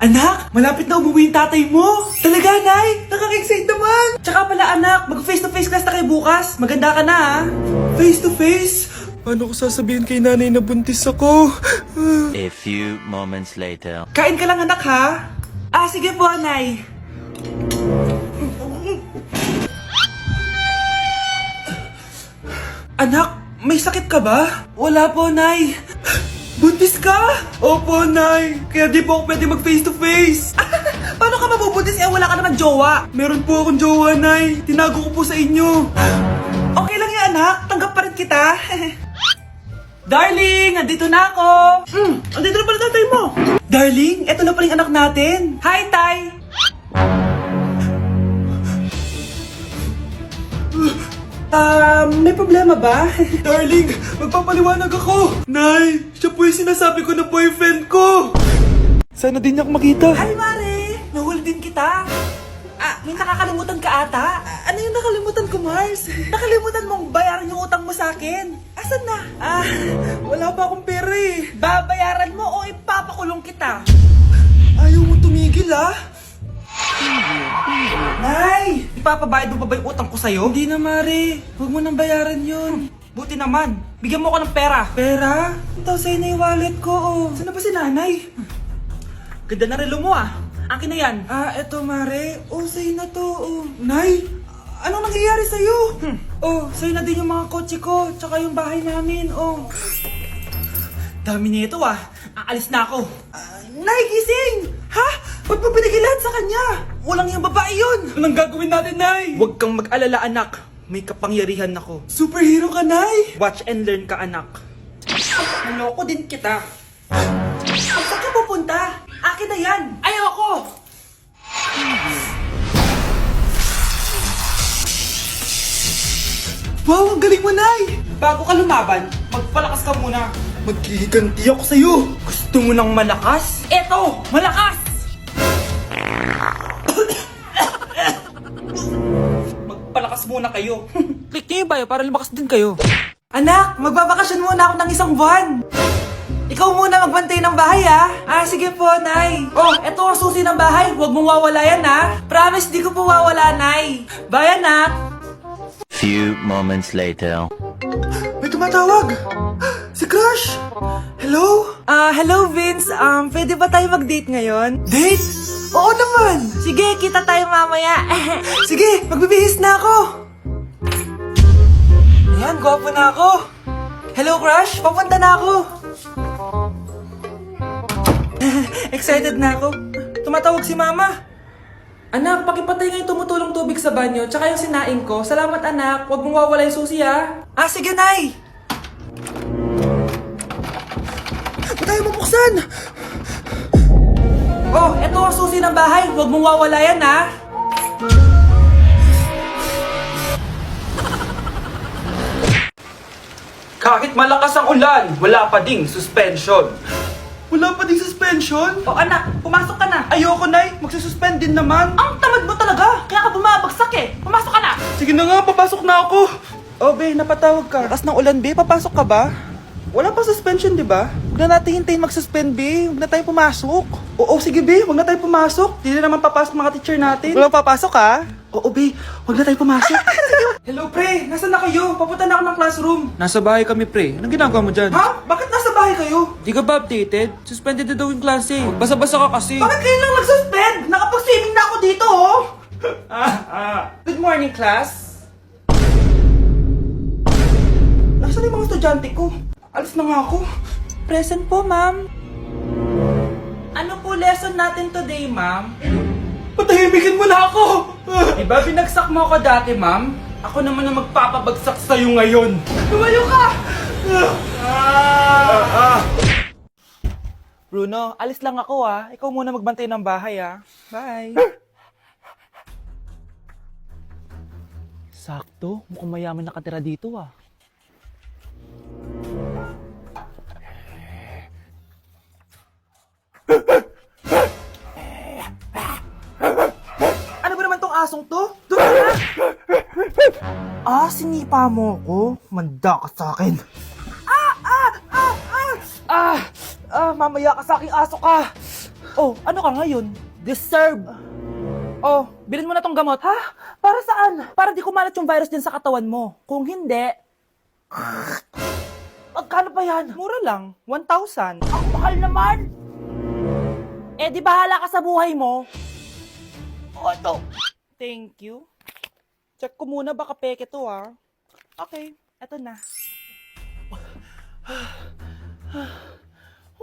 Anak, malapit na umuwi yung tatay mo. Talaga, Nay? Nakaka-excite naman. Tsaka pala, anak, mag-face-to-face class na kayo bukas. Maganda ka na, ha? Face-to-face? Paano ko sasabihin kay nanay na buntis ako? A few moments later. Kain ka lang, anak, ha? Sige po, Nay. Anak, may sakit ka ba? Wala po, Nay. Buntis ka? Opo, Nay. Kaya di po ako pwede mag-face-to-face. Paano ka mabubuntis wala ka naman jowa? Meron po akong jowa, Nay. Tinago ko po sa inyo. Okay lang yan, anak. Tanggap pa rin kita. Darling, andito na ako. Andito na pala tatay mo. Darling, eto na pala yung anak natin. Hi, Tay. May problema ba? Darling, magpapaliwanag ako. Nay, siya po yung sinasabi ko na boyfriend ko. Sana din niya ako makita. Hi, Mare. Nahuli din kita. May nakakalimutan ka ata. Ano yung nakalimutan ko, Mars? Nakalimutan mong bayaran yung utang mo sa akin. Asan na? Wala pa akong pera eh. Babayaran mo o ipapakulong kita? Ayaw mo tumigil, Nay! Ipapabayad mo pa ba yung utang ko sa'yo? Hindi na, Mare. Huwag mo nang bayaran yun. Buti naman. Bigyan mo ko ng pera. Pera? Ito, sa'yo na yung wallet ko, Saan na ba si nanay? Ganda na relo mo, Akin na yan. Eto, Mare. Sa'yo na to, Nay! Anong nangyayari sa'yo? Sa'yo na din yung mga kotse ko, tsaka yung bahay namin, Dami nito, Aalis na ako. Nay, gising! Ha? Ba't mo binigay lahat sa kanya? Walang yung babae yun! Anong gagawin natin, Nay? Huwag kang mag-alala, anak. May kapangyarihan ako. Superhero ka, Nay! Watch and learn ka, anak. Naloko din kita. Saan ka pupunta? Akin na yan! Ayoko! Wow, ang galing mo, Nay! Bago ka lumaban, magpalakas ka muna. Maghihiganti ako sa'yo. Gusto mo ng malakas? Eto, malakas! Magpalakas muna kayo. Click niyo yung bio para lumakas din kayo. Anak, magbabakasyon muna ako ng isang buwan. Ikaw muna magbantay ng bahay, sige po, Nay. Eto ang susi ng bahay. Huwag mong wawala yan, Promise, di ko po wawala, Nay. Bye, anak. Few moments later. May tumatawag! Si Crush! Hello? Hello, Vince. Pwede ba tayo mag-date ngayon? Date? Oo naman! Sige, kita tayo mamaya. Sige, magbibihis na ako! Ayan, gwapo na ako. Hello, Crush. Papunta na ako. Excited na ako. Tumatawag si Mama. Anak, pakipatay nga yung tumutulong tubig sa banyo, tsaka yung sinaing ko. Salamat, anak. Huwag mong wawala yung susi, sige, Nay! Ba't tayo mabuksan? Eto ang susi ng bahay. Huwag mong wawala yan, Kahit malakas ang ulan, wala pa ding suspension. Wala pa ding suspension? Anak, pumasok ka na. Ayoko, Nay. Magsususpend din naman. Ang tamad mo talaga. Kaya ka bumabagsak Pumasok ka na. Sige na nga, papasok na ako. Be, napatawag ka. Lakas ng ulan, Be. Papasok ka ba? Wala pa suspension, di ba? Huwag na natin hintayin mag-suspend, Be. Huwag na tayo pumasok. Sige, Be. Huwag na tayo pumasok. Hindi na naman papasok mga teacher natin. Wala papasok, Be. Huwag na tayo pumasok. Hello, pre. Nasaan na kayo? Papunta na ako ng classroom. Nasa bahay kami, pre. Anong ginagawa mo dyan? Bakit nasa bahay kayo? Di ka ba updated? Suspended na daw yung klase. Basa-basa ka kasi. Bakit kayo lang nag-suspend? Nakapag-swimming na ako dito, Good morning, class. Nasaan yung mga estudyante ko? Alis na nga ako. Present po, ma'am. Ano po lesson natin today, ma'am? Patahimikin mo na ako! Diba binagsak mo ako dati, ma'am? Ako naman ang magpapabagsak sa'yo ngayon. Lumayo ka! Bruno, alis lang ako, Ikaw muna magbantay ng bahay, Bye. Sakto, mukhang mayaman nakatira dito, Ano ba naman tong asong to? Doon na! Sinipa mo ko? Manda ka sa akin. Mamaya ka sa aking aso ka! Oh, ano ka ngayon? Deserve. Oh, bilhin mo na tong gamot. Ha? Para saan? Para di kumalat yung virus din sa katawan mo. Kung hindi... Magkano pa yan? Mura lang. 1,000. Ang mahal naman! Eh, di bahala ka sa buhay mo. Oh, ito. Thank you. Check ko muna, baka peke to, ah. Okay, eto na.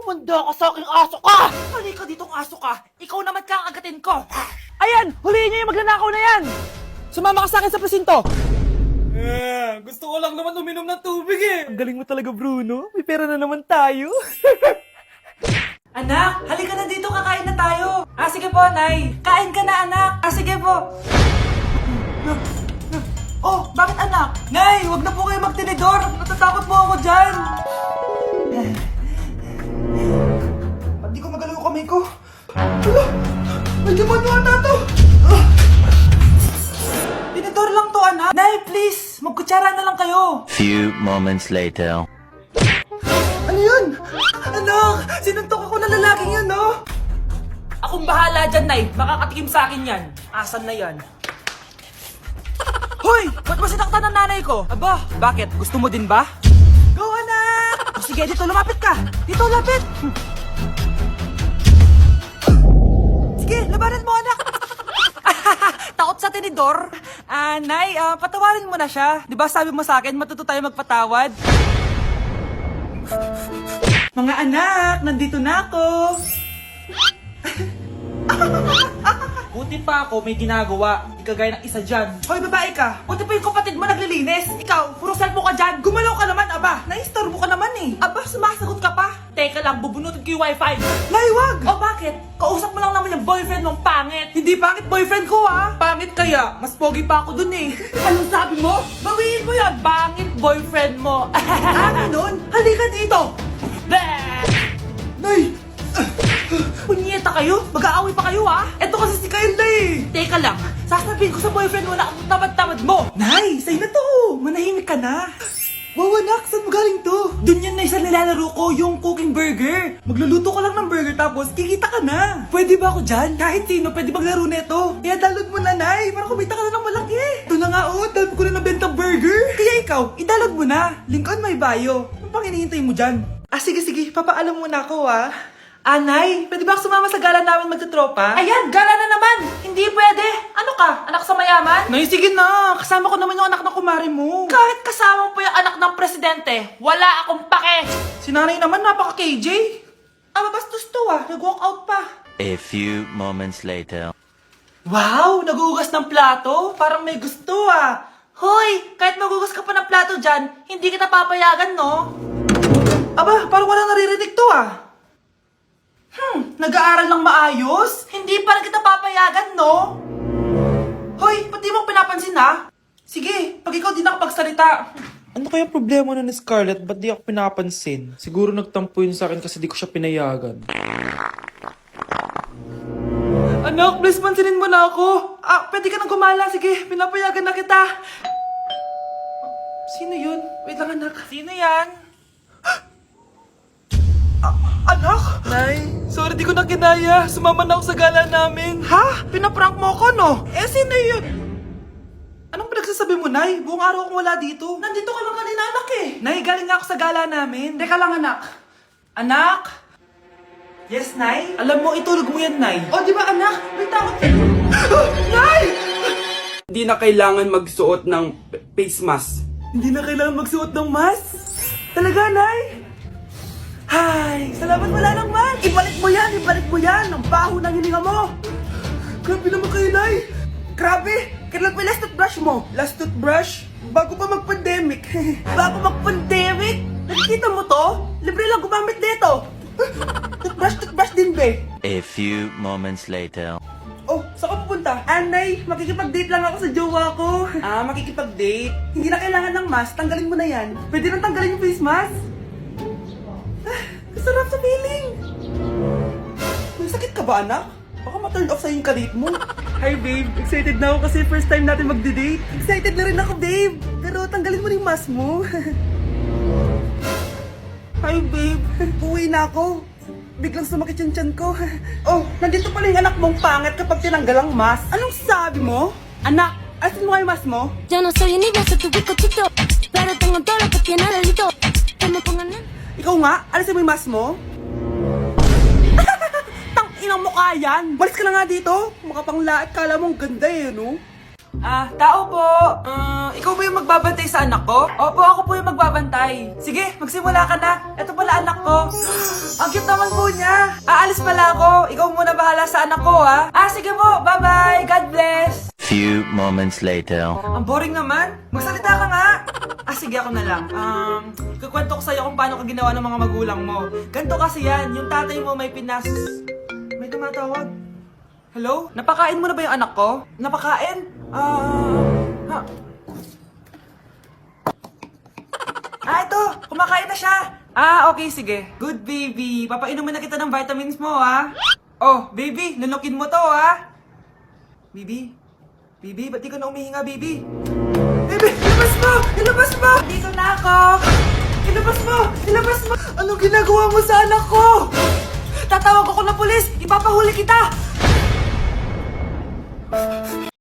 Humanda ka sa aking aso ka! Halika ditong aso ka! Ikaw naman kakagatin ko! Ayan! Huliin niyo yung magnanakaw na yan! Sumama ka sa akin sa presinto! Gusto ko lang naman uminom ng tubig eh! Ang galing mo talaga, Bruno. May pera na naman tayo. Anak, halika na dito, kakain na tayo. Ah, sige po, Nay. Kain ka na, anak. Ah, sige po. Oh, bakit anak? Nay, wag na po kayo magtinidor. Natatakot po ako dyan. Ba't di ko magalaw yung kamay ko? Hala, may demonyo ata to. Tinidor lang to, anak. Nay, please, magkutsara na lang kayo. Few moments later. Ano yun? Anak, sinuntok ako na lalaking yun, no? Akong bahala dyan, Nay. Makakatikim sa akin yan. Asan na yan? Hoy! Ba't mo sinaktan ng nanay ko? Aba, bakit? Gusto mo din ba? Go, anak! O sige, dito, lumapit ka! Dito, lapit! Sige, labanan mo, anak! Takot sa tinidor? Nay, patawarin mo na siya. Di ba sabi mo sa akin, matuto tayo magpatawad? Mga anak, nandito na ako! Buti pa ako may ginagawa. Di kagaya ng isa dyan. Hoy, babae ka! Buti pa yung kapatid mo naglilinis. Ikaw, puro cellphone ka dyan. Gumalaw ka naman, aba. Naistorbo ka naman eh. Aba, sumasagot ka pa. Teka lang, bubunutin ko yung wifi. Nay, wag! O bakit? Kausap mo lang naman yung boyfriend mong pangit. Hindi pangit boyfriend ko, ha? Pangit kaya? Mas pogi pa ako dun eh. Anong sabi mo? Bawiin mo yan. Pangit boyfriend mo. Ganun? Halika dito. Nay! Punyeta kayo? Mag-aaway pa kayo, ha? Eto kasi si Kyle na eh. Teka lang, sasabihin ko sa boyfriend mo na ang tamad-tamad mo. Nay, sa'yo na to. Manahimik ka na. Wow, anak, saan mo galing to? Dun yun na isa nilalaro ko, yung cooking burger. Magluluto ka lang ng burger tapos kikita ka na. Pwede ba ako dyan? Kahit sino, pwede maglaro nito. Kaya download mo na, Nay, para kumita ka na ng malaki. Ito na nga, oh, dami ko na nabentang burger. Kaya ikaw, i-download mo na. Link on my bio. Ano pang hinihintay mo dyan? Ah, sige, papaalam muna ako, ah. Anay, pwede ba ako sumama sa gala namin magtutropa? Ayan, gala na naman! Hindi pwede! Ano ka? Anak sa mayaman? Nay, sige na! Kasama ko naman yung anak ng kumari mo. Kahit kasama mo pa yung anak ng presidente, wala akong pake! Si nanay naman, napaka-KJ. Bastos to ah, nag-walk out pa. A few moments later. Wow, nagugas ng plato? Parang may gusto ah. Hoy, kahit magugas ka pa ng plato dyan, hindi kita papayagan, no? Aba, parang walang naririnig to ah. Nag-aaral ng maayos? Hindi pa rin kita papayagan, no? Hoy, pati mo pinapansin, ha? Sige, pag ikaw di nakapagsalita. Ano kaya problema na ni Scarlett? Ba't di ako pinapansin? Siguro nagtampo yun sa akin kasi di ko siya pinayagan. Anak, please pansinin mo na ako. Pwede ka nang gumala. Sige, pinapayagan na kita. Sino yun? Wait lang, anak. Sino yan? Anak? Nay, sorry di ko na kinaya. Sumama na ako sa gala namin. Ha? Pinaprank mo ako, no? Eh, sino yun? Anong pinagsasabi mo, Nay? Buong araw akong wala dito. Nandito ka lang kanina, anak eh. Nay, galing nga ako sa gala namin. Teka lang, anak. Anak? Yes, Nay? Alam mo, itulog mo yan, Nay. O, di ba, anak? May takot. Nay! Hindi na kailangan magsuot ng face mask. Hindi na kailangan magsuot ng mask? Talaga, Nay? Hay, salamat wala lang man. Ibalik mo yan. Ang baho ng hininga mo. Grabe naman kayo, Nay. Grabe. Kailan pa yung last toothbrush mo? Last toothbrush? Bago pa mag-pandemic. Bago mag-pandemic? Nakikita mo to? Libre lang gumamit dito. Toothbrush din, be. A few moments later. Oh, saan ka pupunta? Nay, makikipag-date lang ako sa jowa ko. Makikipag-date? Hindi na kailangan ng mask. Tanggalin mo na yan. Pwede nang tanggalin yung face mask. Sarap sa feeling! May sakit ka ba, anak? Baka ma-turn off sa'yo yung karit mo. Hi, babe. Excited na ako kasi first time natin magde-date. Excited na rin ako, babe. Pero tanggalin mo rin yung mask mo. Hi, babe. Uwi na ako. biglang sumakit yung tiyan ko. Oh, nandito pala yung anak mong pangit kapag tinanggal ang mask. Anong sabi mo? Anak, asin mo nga yung mask mo? Yo no soy universo, tu bizcochito, pero tengo todo lo que tiene delito. Que me pongan en... Ikaw nga, alisin mo yung mask mo? Tang inang mukha yan! Malis ka na nga dito! Makapanglait, kala mong ganda eh, no? Tao po! Ikaw ba yung magbabantay sa anak ko? Opo, ako po yung magbabantay. Sige, magsimula ka na. Ito pala anak ko. Ang cute naman po niya. Aalis pala ako. Ikaw muna bahala sa anak ko, ha? Sige po. Bye-bye. God bless. Few moments later. Ang boring naman. Magsalita ka nga. Sige, ako na lang. Kukwento ko sa'yo kung paano ka ginawa ng mga magulang mo. Ganto kasi yan. Yung tatay mo may pinas... May tumatawag. Hello? Napakain mo na ba yung anak ko? Napakain? Ito! Kumakain na siya! Okay, sige. Good, baby. Papainumin na kita ng vitamins mo, ha? Oh, baby, lunukin mo to, ha? Baby? Baby, ba't di ka na umihinga, baby? Baby, ilabas mo! Ilabas mo! Dito na ako! Ilabas mo! Ilabas mo! Anong ginagawa mo sa anak ko? Tatawag ako ng pulis! Ipapahuli kita!